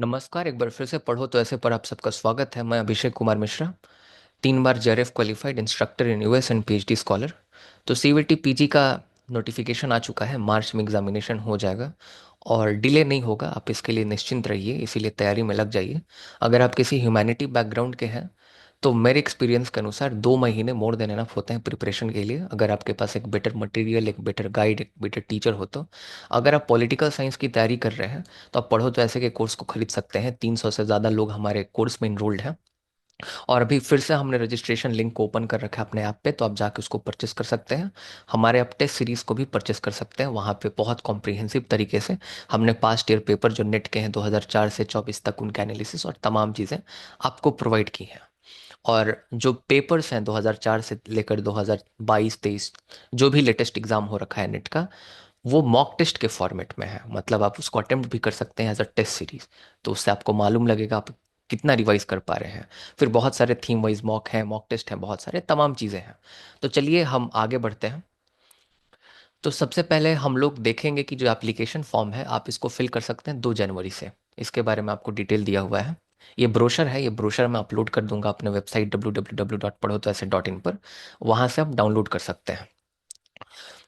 नमस्कार, एक बार फिर से पढ़ो तो ऐसे पर आप सबका स्वागत है। मैं अभिषेक कुमार मिश्रा, 3 बार JRF qualified instructor in US and PhD scholar. तो सीवीटी पीजी का नोटिफिकेशन आ चुका है, मार्च में एग्जामिनेशन हो जाएगा और डिले नहीं होगा। आप इसके लिए निश्चिंत रहिए, इसीलिए तैयारी में लग जाइए। अगर आप किसी ह्यूमैनिटी बैकग्राउंड के हैं तो मेरे एक्सपीरियंस के अनुसार 2 महीने मोर देन एनफ होते हैं प्रिपरेशन के लिए, अगर आपके पास एक बेटर मटेरियल, एक बेटर गाइड, एक बेटर टीचर हो तो। अगर आप पॉलिटिकल साइंस की तैयारी कर रहे हैं तो आप पढ़ो तो ऐसे के कोर्स को खरीद सकते हैं। 300 से ज़्यादा लोग हमारे कोर्स में इनरोल्ड हैं और अभी फिर से हमने रजिस्ट्रेशन लिंक को ओपन कर रखा है अपने ऐप पे, तो आप जाके उसको परचेस कर सकते हैं। हमारे ऐप टेस्ट सीरीज को भी परचेस कर सकते हैं, वहाँ पे बहुत कॉम्प्रिहेंसिव तरीके से हमने पास्ट ईयर पेपर जो नेट के हैं 2004 से 24 तक, उनके एनालिसिस और तमाम चीज़ें आपको प्रोवाइड की हैं। और जो पेपर्स हैं 2004 से लेकर 2022-23, जो भी लेटेस्ट एग्जाम हो रखा है नेट का, वो मॉक टेस्ट के फॉर्मेट में है। मतलब आप उसको अटेम्प्ट भी कर सकते हैं एज अ टेस्ट सीरीज। तो उससे आपको मालूम लगेगा आप कितना रिवाइज कर पा रहे हैं। फिर बहुत सारे थीम वाइज मॉक हैं, मॉक टेस्ट हैं, बहुत सारे तमाम चीज़ें हैं। तो चलिए हम आगे बढ़ते हैं। तो सबसे पहले हम लोग देखेंगे कि जो एप्लीकेशन फॉर्म है आप इसको फिल कर सकते हैं 2 जनवरी से। इसके बारे में आपको डिटेल दिया हुआ है। ये ब्रोशर है, ये ब्रोशर मैं अपलोड कर दूंगा अपने वेबसाइट www.padhotoaise.in पर। वहाँ से आप डाउनलोड कर सकते हैं।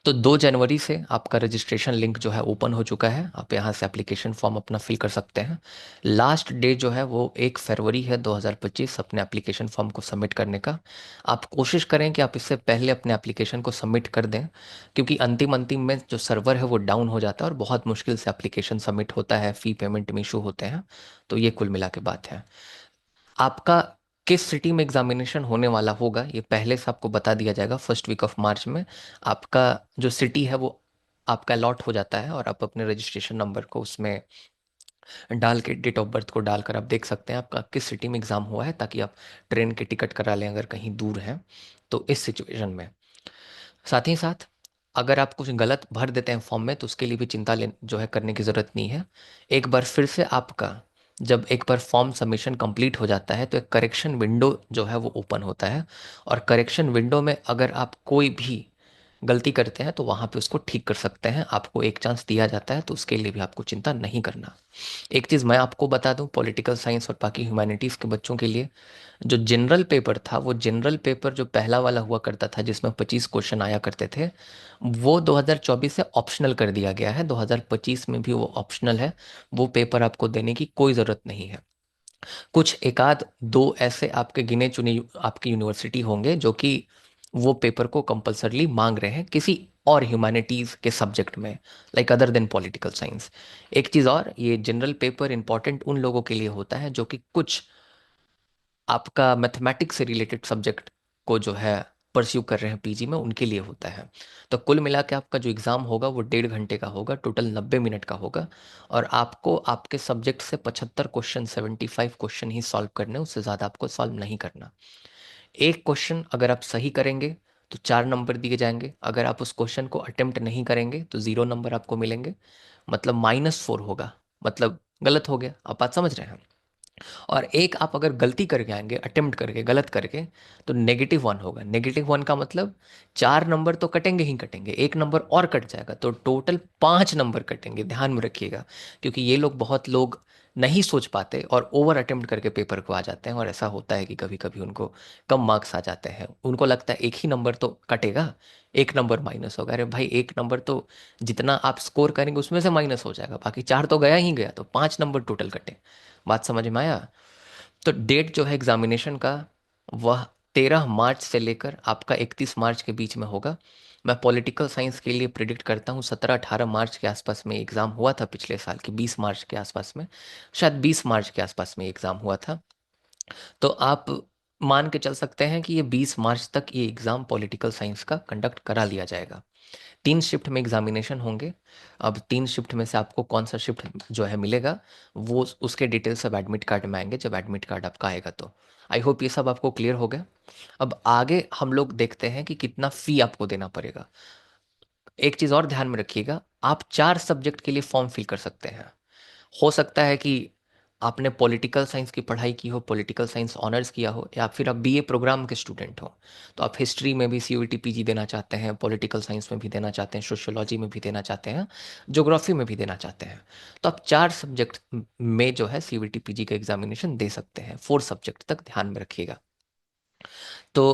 तो 2 जनवरी से आपका रजिस्ट्रेशन लिंक जो है ओपन हो चुका है, आप यहाँ से एप्लीकेशन फॉर्म अपना फिल कर सकते हैं। लास्ट डेट जो है वो 1 फरवरी है 2025 अपने एप्लीकेशन फॉर्म को सबमिट करने का। आप कोशिश करें कि आप इससे पहले अपने एप्लीकेशन को सबमिट कर दें, क्योंकि अंतिम अंतिम में जो सर्वर है वो डाउन हो जाता है और बहुत मुश्किल से एप्लीकेशन सबमिट होता है, फ़ी पेमेंट में इशू होते हैं। तो ये कुल मिला के बात है। आपका किस सिटी में एग्जामिनेशन होने वाला होगा ये पहले से आपको बता दिया जाएगा। फर्स्ट वीक ऑफ मार्च में आपका जो सिटी है वो आपका अलॉट हो जाता है और आप अपने रजिस्ट्रेशन नंबर को उसमें डाल के, डेट ऑफ बर्थ को डालकर आप देख सकते हैं आपका किस सिटी में एग्ज़ाम हुआ है, ताकि आप ट्रेन के टिकट करा लें अगर कहीं दूर हैं तो इस सिचुएशन में। साथ ही साथ अगर आप कुछ गलत भर देते हैं फॉर्म में तो उसके लिए भी चिंता ले जो है करने की ज़रूरत नहीं है। एक बार फिर से आपका जब एक बार फॉर्म सबमिशन कंप्लीट हो जाता है तो एक करेक्शन विंडो जो है वो ओपन होता है, और करेक्शन विंडो में अगर आप कोई भी गलती करते हैं तो वहाँ पे उसको ठीक कर सकते हैं। आपको एक चांस दिया जाता है, तो उसके लिए भी आपको चिंता नहीं करना। एक चीज़ मैं आपको बता दूं, पॉलिटिकल साइंस और बाकी ह्यूमैनिटीज़ के बच्चों के लिए जो जनरल पेपर था, वो जनरल पेपर जो पहला वाला हुआ करता था जिसमें 25 क्वेश्चन आया करते थे, वो 2024 से ऑप्शनल कर दिया गया है। 2025 में भी वो ऑप्शनल है, वो पेपर आपको देने की कोई ज़रूरत नहीं है। कुछ एकाध दो ऐसे आपके गिने चुने आपकी यूनिवर्सिटी होंगे जो कि वो पेपर को कंपलसरली मांग रहे हैं किसी और ह्यूमैनिटीज़ के सब्जेक्ट में, like other than political science. एक चीज़ और, ये जनरल पेपर इंपॉर्टेंट उन लोगों के लिए होता है जो कि कुछ आपका मैथमेटिक्स से रिलेटेड सब्जेक्ट को जो है परस्यू कर रहे हैं पीजी में, उनके लिए होता है। तो कुल मिला के आपका जो एग्ज़ाम होगा वो 1.5 घंटे का होगा, टोटल 90 मिनट का होगा। और आपको आपके सब्जेक्ट से 75 क्वेश्चन, 75 क्वेश्चन ही सॉल्व करने, उससे ज़्यादा आपको सॉल्व नहीं करना। एक क्वेश्चन अगर आप सही करेंगे तो 4 नंबर दिए जाएंगे, अगर आप उस क्वेश्चन को अटेम्प्ट नहीं करेंगे तो 0 नंबर आपको मिलेंगे। मतलब -4 होगा, मतलब गलत हो गया। आप बात समझ रहे हैं? और एक आप अगर गलती करके आएंगे, अटेम्प्ट करके, गलत करके, तो -1 होगा। -1 का मतलब 4 नंबर तो कटेंगे ही कटेंगे, 1 नंबर और कट जाएगा, तो टोटल 5 नंबर कटेंगे। ध्यान में रखिएगा, क्योंकि ये लोग बहुत लोग नहीं सोच पाते और ओवर अटेम्प्ट करके पेपर को आ जाते हैं, और ऐसा होता है कि कभी कभी उनको कम मार्क्स आ जाते हैं। उनको लगता है एक ही नंबर तो कटेगा, 1 नंबर माइनस होगा। अरे भाई, 1 नंबर तो जितना आप स्कोर करेंगे उसमें से माइनस हो जाएगा, बाकी 4 तो गया ही गया, तो 5 नंबर टोटल कटे। बात समझ में आया? तो डेट जो है एग्जामिनेशन का, वह 13 मार्च से लेकर आपका 31 मार्च के बीच में होगा। मैं पॉलिटिकल साइंस के लिए प्रिडिक्ट करता हूँ 17-18 मार्च के आसपास में एग्ज़ाम हुआ था पिछले साल की, 20 मार्च के आसपास में, शायद 20 मार्च के आसपास में एग्ज़ाम हुआ था। तो आप मान के चल सकते हैं कि ये 20 मार्च तक ये एग्ज़ाम पॉलिटिकल साइंस का कंडक्ट करा लिया जाएगा। 3 शिफ्ट में एग्जामिनेशन होंगे। अब 3 शिफ्ट में से आपको कौन सा शिफ्ट जो है मिलेगा, वो उसके डिटेल्स अब एडमिट कार्ड में आएंगे, जब एडमिट कार्ड आपका आएगा तो। आई होप ये सब आपको क्लियर हो गया। अब आगे हम लोग देखते हैं कि कितना फ़ी आपको देना पड़ेगा। एक चीज़ और ध्यान में रखिएगा, आप 4 सब्जेक्ट के लिए फॉर्म फिल कर सकते हैं। हो सकता है कि आपने पॉलिटिकल साइंस की पढ़ाई की हो, पॉलिटिकल साइंस ऑनर्स किया हो, या फिर आप बीए प्रोग्राम के स्टूडेंट हो, तो आप हिस्ट्री में भी सीयूईटी पीजी देना चाहते हैं, पॉलिटिकल साइंस में भी देना चाहते हैं, सोशियोलॉजी में भी देना चाहते हैं, ज्योग्राफी में भी देना चाहते हैं, तो आप 4 सब्जेक्ट में जो है सीयूईटी पीजी का एग्जामिनेशन दे सकते हैं। 4 सब्जेक्ट तक ध्यान में रखिएगा। तो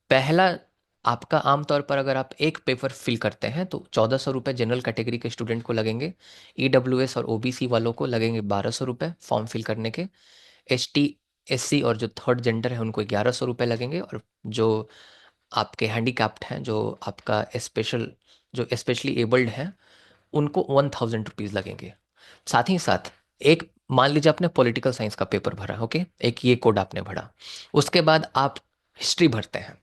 पहला, आपका आमतौर पर अगर आप एक पेपर फिल करते हैं तो 1400 रुपये जनरल कैटेगरी के स्टूडेंट को लगेंगे, ईडब्ल्यूएस और ओबीसी वालों को लगेंगे 1200 रुपये फॉर्म फिल करने के, एसटी एससी और जो थर्ड जेंडर है उनको 1100 रुपये लगेंगे, और जो आपके हैंडीकैप्ड हैं, जो आपका स्पेशल, जो स्पेशली एबल्ड हैं, उनको 1000 रुपीज़ लगेंगे। साथ ही साथ एक, मान लीजिए आपने पॉलिटिकल साइंस का पेपर भरा, ओके, एक ये कोड आपने भरा, उसके बाद आप हिस्ट्री भरते हैं,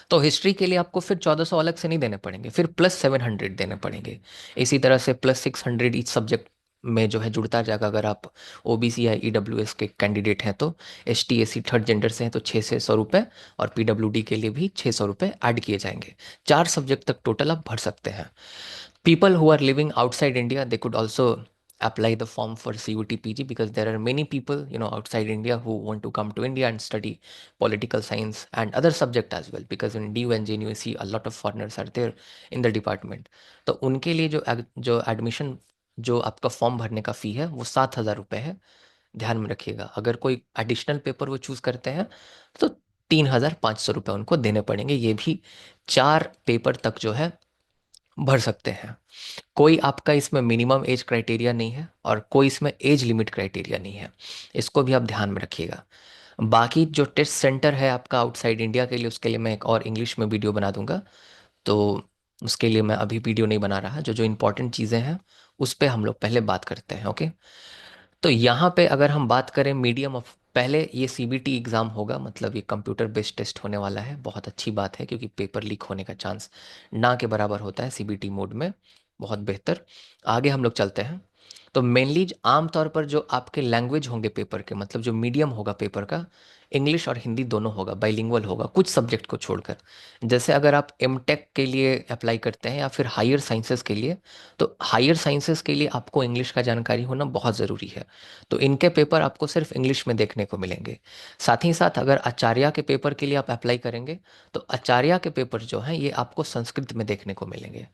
तो हिस्ट्री के लिए आपको फिर 1400 अलग से नहीं देने पड़ेंगे, फिर +700 देने पड़ेंगे। इसी तरह से +600 इच सब्जेक्ट में जो है जुड़ता जाएगा। अगर आप ओबीसी या ईडब्ल्यूएस के कैंडिडेट हैं तो, एसटी एससी थर्ड जेंडर से हैं तो 600 रुपये, और पीडब्ल्यूडी के लिए भी 600 रुपये ऐड किए जाएंगे। 4 सब्जेक्ट तक टोटल आप भर सकते हैं। People who are living outside India, they could also apply the form for CUT PG, because there are many people, outside India who want to come to India and study political science and other subject as well, because in DU and JNU see a lot of foreigners are there in the department. तो उनके लिए जो admission, जो आपका form भरने का फ़ी है वो 7,000 रुपये है। ध्यान में रखिएगा। अगर कोई एडिशनल पेपर वो चूज़ करते हैं तो 3,500 रुपये उनको देने पड़ेंगे। ये भी 4 पेपर तक जो है भर सकते हैं। कोई आपका इसमें मिनिमम एज क्राइटेरिया नहीं है और कोई इसमें एज लिमिट क्राइटेरिया नहीं है, इसको भी आप ध्यान में रखिएगा। बाकी जो टेस्ट सेंटर है आपका आउटसाइड इंडिया के लिए, उसके लिए मैं एक और इंग्लिश में वीडियो बना दूंगा, तो उसके लिए मैं अभी वीडियो नहीं बना रहा। जो जो इंपॉर्टेंट चीज़ें हैं उस पर हम लोग पहले बात करते हैं, ओके। तो यहाँ पे अगर हम बात करें मीडियम ऑफ, पहले ये सीबीटी एग्ज़ाम होगा, मतलब ये कंप्यूटर बेस्ड टेस्ट होने वाला है। बहुत अच्छी बात है क्योंकि पेपर लीक होने का चांस ना के बराबर होता है सीबीटी मोड में। बहुत बेहतर। आगे हम लोग चलते हैं। तो मेनली आमतौर पर जो आपके लैंग्वेज होंगे पेपर के, मतलब जो मीडियम होगा पेपर का, इंग्लिश और हिंदी दोनों होगा, बाइलिंगुअल होगा कुछ सब्जेक्ट को छोड़कर। जैसे अगर आप एमटेक के लिए अप्लाई करते हैं या फिर हायर साइंसेस के लिए, तो हायर साइंसेस के लिए आपको इंग्लिश का जानकारी होना बहुत ज़रूरी है। तो इनके पेपर आपको सिर्फ इंग्लिश में देखने को मिलेंगे। साथ ही साथ अगर आचार्य के पेपर के लिए आप अप्लाई करेंगे तो आचार्य के पेपर जो हैं ये आपको संस्कृत में देखने को मिलेंगे।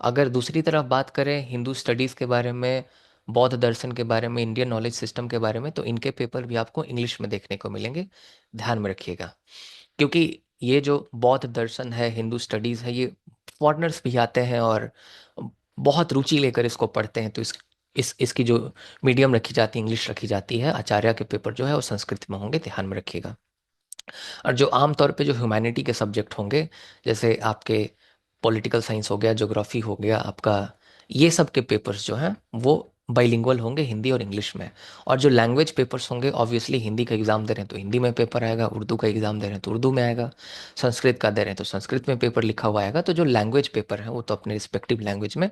अगर दूसरी तरफ बात करें हिंदू स्टडीज़ के बारे में, बौद्ध दर्शन के बारे में, इंडियन नॉलेज सिस्टम के बारे में, तो इनके पेपर भी आपको इंग्लिश में देखने को मिलेंगे। ध्यान में रखिएगा, क्योंकि ये जो बौद्ध दर्शन है, हिंदू स्टडीज़ है, ये फॉरेनर्स भी आते हैं और बहुत रुचि लेकर इसको पढ़ते हैं। तो इसकी जो मीडियम रखी जाती है, इंग्लिश रखी जाती है। आचार्य के पेपर जो है वो संस्कृत में होंगे, ध्यान में रखिएगा। और जो आमतौर पे जो ह्यूमैनिटी के सब्जेक्ट होंगे, जैसे आपके पॉलिटिकल साइंस हो गया, ज्योग्राफी हो गया आपका, ये सब के पेपर्स जो हैं वो बाइलिंगुअल होंगे, हिंदी और इंग्लिश में। और जो लैंग्वेज पेपर्स होंगे, ऑब्वियसली हिंदी का एग्ज़ाम दे रहे हैं तो हिंदी में पेपर आएगा, उर्दू का एग्ज़ाम दे रहे हैं तो उर्दू में आएगा, संस्कृत का दे रहे हैं तो संस्कृत में पेपर लिखा हुआ आएगा। तो जो लैंग्वेज पेपर हैं वो तो अपने रिस्पेक्टिव लैंग्वेज में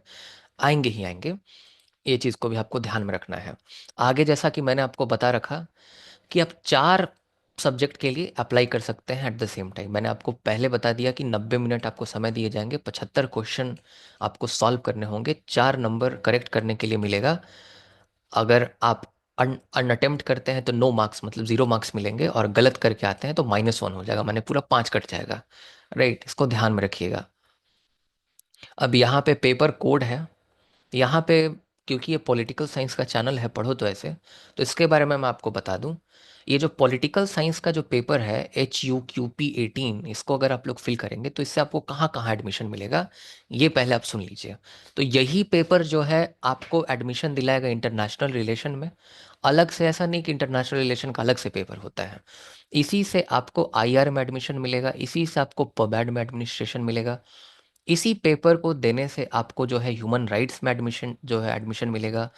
आएंगे ही आएंगे। ये चीज़ को भी आपको ध्यान में रखना है। आगे जैसा कि मैंने आपको बता रखा कि आप 4 सब्जेक्ट के लिए अप्लाई कर सकते हैं एट द सेम टाइम। मैंने आपको पहले बता दिया कि 90 मिनट आपको समय दिए जाएंगे, 75 क्वेश्चन आपको सॉल्व करने होंगे, 4 नंबर करेक्ट करने के लिए मिलेगा। अगर आप अन अटेम्प्ट करते हैं तो 9 मार्क्स, मतलब 0 मार्क्स मिलेंगे, और गलत करके आते हैं तो -1 हो जाएगा, माने पूरा 5 कट जाएगा। राइट, इसको ध्यान में रखिएगा। अब यहाँ पे पेपर कोड है। यहाँ पे, क्योंकि ये पॉलिटिकल साइंस का चैनल है पढ़ो तो ऐसे, तो इसके बारे में मैं आपको बता दूं। ये जो पॉलिटिकल साइंस का जो पेपर है HUQP 18, इसको अगर आप लोग फिल करेंगे तो इससे आपको कहाँ कहाँ एडमिशन मिलेगा, ये पहले आप सुन लीजिए। तो यही पेपर जो है आपको एडमिशन दिलाएगा इंटरनेशनल रिलेशन में। अलग से, ऐसा नहीं कि इंटरनेशनल रिलेशन का अलग से पेपर होता है। इसी से आपको IR में एडमिशन मिलेगा, इसी से आपको पबैड में एडमिनिस्ट्रेशन मिलेगा। इसी पेपर को देने से आपको जो है ह्यूमन राइट्स में एडमिशन, जो है एडमिशन मिलेगा।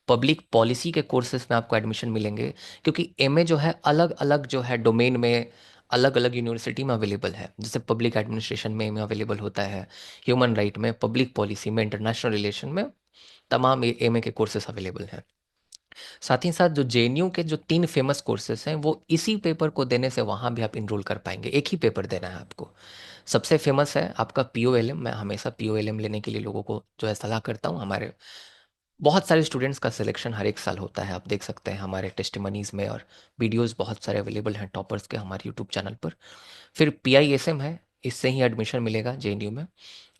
पब्लिक पॉलिसी के कोर्सेज में आपको एडमिशन मिलेंगे, क्योंकि MA जो है अलग अलग जो है डोमेन में, अलग अलग यूनिवर्सिटी में अवेलेबल है। जैसे पब्लिक एडमिनिस्ट्रेशन में MA अवेलेबल होता है, ह्यूमन राइट में, पब्लिक पॉलिसी में, इंटरनेशनल रिलेशन में, तमाम MA के कोर्सेज अवेलेबल हैं। साथ ही साथ जो JNU के जो 3 फेमस कोर्सेज हैं वो इसी पेपर को देने से वहाँ भी आप इनरोल कर पाएंगे। एक ही पेपर देना है आपको। सबसे फेमस है आपका POLM। मैं हमेशा POLM लेने के लिए लोगों को जो है सलाह करता हूँ। हमारे बहुत सारे स्टूडेंट्स का सिलेक्शन हर एक साल होता है, आप देख सकते हैं हमारे टेस्टिमनीज में, और वीडियोस बहुत सारे अवेलेबल हैं टॉपर्स के हमारे यूट्यूब चैनल पर। फिर PISM है, इससे ही एडमिशन मिलेगा JNU में।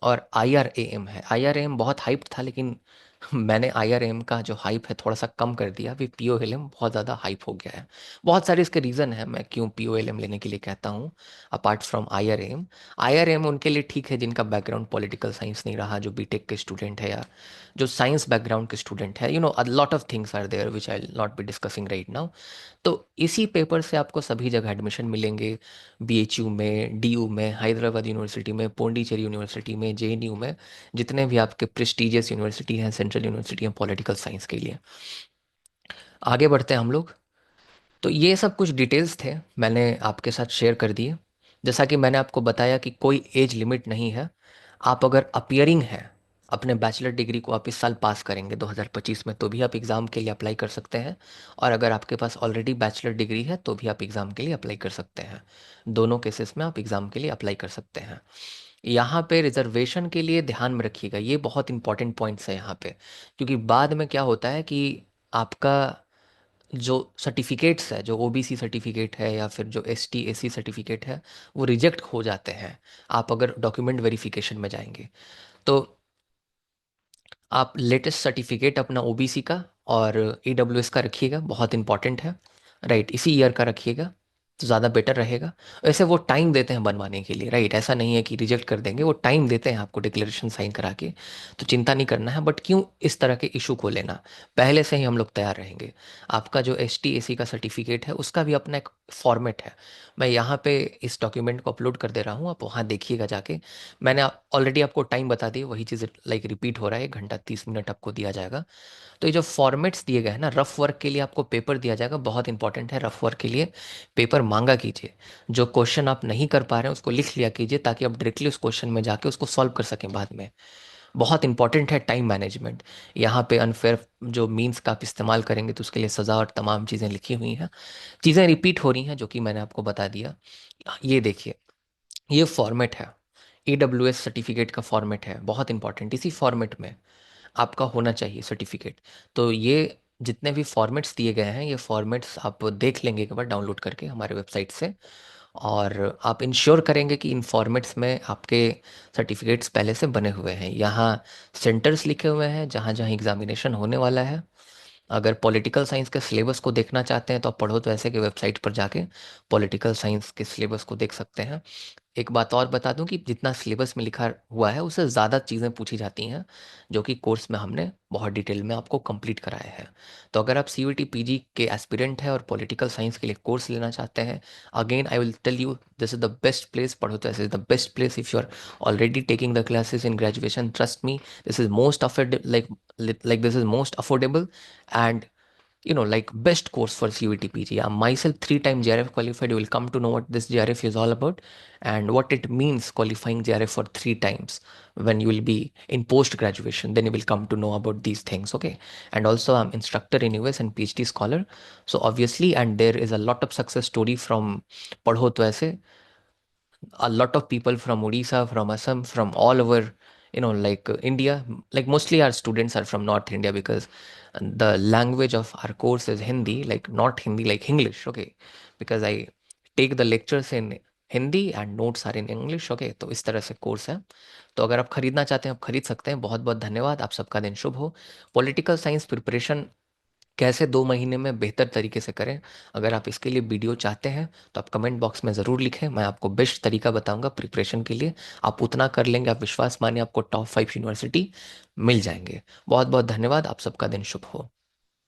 और IRAM है, IRAM बहुत हाइप था, लेकिन मैंने IRAM का जो हाइप है थोड़ा सा कम कर दिया। अभी POLM बहुत ज़्यादा हाइप हो गया है। बहुत सारे इसके रीज़न है मैं क्यों POLM लेने के लिए कहता हूँ, अपार्ट फ्रॉम IRAM। IRAM उनके लिए ठीक है जिनका बैकग्राउंड पॉलिटिकल साइंस नहीं रहा, जो बीटेक के स्टूडेंट है या जो साइंस बैकग्राउंड के स्टूडेंट है। A lot of things are there which I not be discussing right now. तो इसी पेपर से आपको सभी जगह एडमिशन मिलेंगे, BHU में, DU में, हैदराबाद यूनिवर्सिटी में, पौंडीचेरी यूनिवर्सिटी में, JNU में, जितने भी आपके प्रेस्टिजियस यूनिवर्सिटी हैं, सेंट्रल यूनिवर्सिटी हैं पॉलिटिकल साइंस के लिए। आगे बढ़ते हैं हम लोग। तो ये सब कुछ डिटेल्स थे, मैंने आपके साथ शेयर कर दिए। जैसा कि मैंने आपको बताया कि कोई एज लिमिट नहीं है। आप अगर अपियरिंग है, अपने बैचलर डिग्री को आप इस साल पास करेंगे 2025 में, तो भी आप एग्ज़ाम के लिए अप्लाई कर सकते हैं। और अगर आपके पास ऑलरेडी बैचलर डिग्री है तो भी आप एग्ज़ाम के लिए अप्लाई कर सकते हैं। दोनों केसेस में आप एग्ज़ाम के लिए अप्लाई कर सकते हैं। यहाँ पे रिजर्वेशन के लिए ध्यान में रखिएगा, ये बहुत इंपॉर्टेंट पॉइंट्स है यहाँ पे। क्योंकि बाद में क्या होता है कि आपका जो सर्टिफिकेट्स है, जो OBC सर्टिफिकेट है या फिर जो ST SC सर्टिफिकेट है, वो रिजेक्ट हो जाते हैं आप अगर डॉक्यूमेंट वेरिफिकेशन में जाएंगे। तो आप लेटेस्ट सर्टिफिकेट अपना OBC का और AWS का रखिएगा, बहुत इंपॉर्टेंट है। राइट, इसी ईयर का रखिएगा तो ज़्यादा बेटर रहेगा। वैसे वो टाइम देते हैं बनवाने के लिए, राइट, ऐसा नहीं है कि रिजेक्ट कर देंगे, वो टाइम देते हैं आपको डिक्लेरेशन साइन करा के। तो चिंता नहीं करना है, बट क्यों इस तरह के इशू को लेना, पहले से ही हम लोग तैयार रहेंगे। आपका जो ST SC का सर्टिफिकेट है उसका भी अपना एक फॉर्मेट है, मैं यहाँ पे इस डॉक्यूमेंट को अपलोड कर दे रहा हूँ, आप वहाँ देखिएगा जाके। मैंने ऑलरेडी आपको टाइम बता दी, वही चीज़ लाइक रिपीट हो रहा है, 1 घंटा 30 मिनट आपको दिया जाएगा। तो ये जो फॉर्मेट्स दिए गए हैं ना, रफ वर्क के लिए आपको पेपर दिया जाएगा, बहुत इंपॉर्टेंट है, रफ वर्क के लिए पेपर मांगा कीजिए। जो क्वेश्चन आप नहीं कर पा रहे हैं उसको लिख लिया कीजिए, ताकि आप डायरेक्टली उस क्वेश्चन में जाके उसको सॉल्व कर सकें बाद में। बहुत इंपॉर्टेंट है टाइम मैनेजमेंट। यहाँ पे अनफेयर जो मीन्स का आप इस्तेमाल करेंगे तो उसके लिए सज़ा और तमाम चीज़ें लिखी हुई हैं। चीज़ें रिपीट हो रही हैं जो कि मैंने आपको बता दिया। ये देखिए, ये फॉर्मेट है, AWS सर्टिफिकेट का फॉर्मेट है, बहुत इंपॉर्टेंट, इसी फॉर्मेट में आपका होना चाहिए सर्टिफिकेट। तो ये जितने भी फॉर्मेट्स दिए गए हैं, ये फॉर्मेट्स आप देख लेंगे एक बार डाउनलोड करके हमारे वेबसाइट से, और आप इंश्योर करेंगे कि इन फॉर्मेट्स में आपके सर्टिफिकेट्स पहले से बने हुए हैं। यहाँ सेंटर्स लिखे हुए हैं जहाँ जहाँ एग्जामिनेशन होने वाला है। अगर पॉलिटिकल साइंस के सिलेबस को देखना चाहते हैं तो आप पढ़ो तो ऐसे की वेबसाइट पर जाके पॉलिटिकल साइंस के सिलेबस को देख सकते हैं। एक बात और बता दूं कि जितना सिलेबस में लिखा हुआ है उससे ज़्यादा चीज़ें पूछी जाती हैं, जो कि कोर्स में हमने बहुत डिटेल में आपको कंप्लीट कराया है। तो अगर आप CVT PG के एस्पिरेंट हैं और पॉलिटिकल साइंस के लिए कोर्स लेना चाहते हैं, again I will tell you, this is the best place, पढ़ो तो ऐसे is the best place if you are already taking the classes in graduation, trust me, this is most affordable, like this is most affordable, and like best course for CVT PG. I'm myself 3 time JRF qualified. You will come to know what this JRF is all about and what it means qualifying JRF for 3 times. When you will be in post graduation, then you will come to know about these things. Okay. And also I'm instructor in US and PhD scholar, so obviously, and there is a lot of success story from Padho to Aise. A lot of people from Odisha, from Assam, from all over, like India. Like mostly our students are from North India, because the language of our course is Hindi, like not Hindi, like English. Okay, because I take the lectures in Hindi and notes are in English. Okay, तो इस तरह से course है। तो अगर आप खरीदना चाहते हैं आप खरीद सकते हैं। बहुत बहुत धन्यवाद, आप सबका दिन शुभ हो। पॉलिटिकल साइंस प्रिपरेशन कैसे 2 महीने में बेहतर तरीके से करें, अगर आप इसके लिए वीडियो चाहते हैं तो आप कमेंट बॉक्स में ज़रूर लिखें, मैं आपको बेस्ट तरीका बताऊंगा प्रिपरेशन के लिए। आप उतना कर लेंगे, आप विश्वास मानिए, आपको टॉप 5 यूनिवर्सिटी मिल जाएंगे। बहुत बहुत धन्यवाद, आप सबका दिन शुभ हो।